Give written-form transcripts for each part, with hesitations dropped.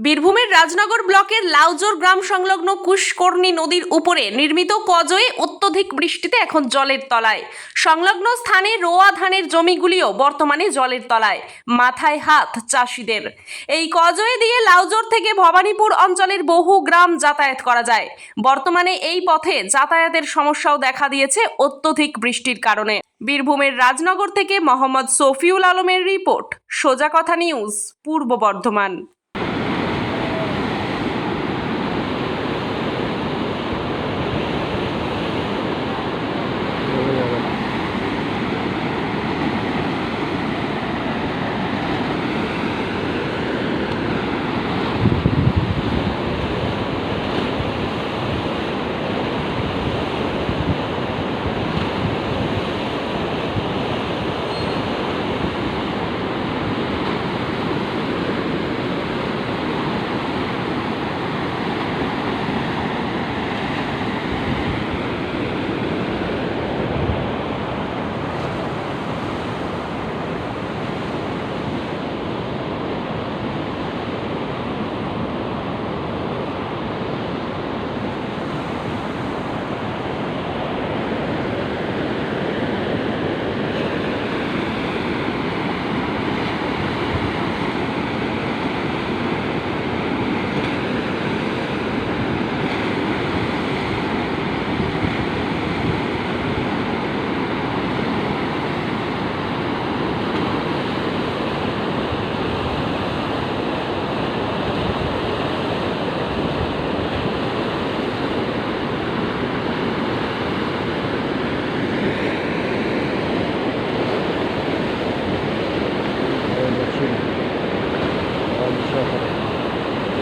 বীরভূমের রাজনগর ব্লকের লাউজোর গ্রাম সংলগ্ন কুশকর্ণী নদীর উপরে নির্মিত কজয়ে অত্যধিক বৃষ্টিতে এখন জলের তলায়। সংলগ্ন স্থানে রোয়া ধানের জমিগুলিও বর্তমানে জলের তলায়। মাথায় হাত চাষিদের। এই কজয়ে দিয়ে লাউজোর থেকে ভবানীপুর অঞ্চলের বহু গ্রাম যাতায়াত করা যায়। বর্তমানে এই পথে যাতায়াতের সমস্যাও দেখা দিয়েছে অত্যধিক বৃষ্টির কারণে। বীরভূমের রাজনগর থেকে মোহাম্মদ শফিউল আলমের রিপোর্ট, সোজা কথা নিউজ, পূর্ব বর্ধমান।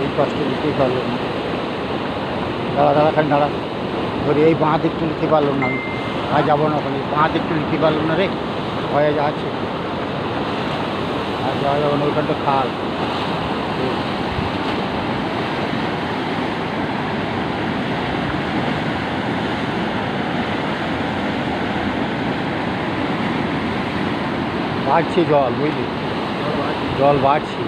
এই কষ্ট দিতেই পারলো না, দাঁড়া খালি দাঁড়া ধরে এই বাঁ দিকটা নিতে পারলো না, আমি আর যাবো না ওখানে, বাঁ দিকটা নিতে পারলো না রে, হয়ে যাচ্ছে আর যাওয়া যাবে না, ওইখানটা খাল। বাড়ছে জল, বুঝলি, জল বাড়ছে।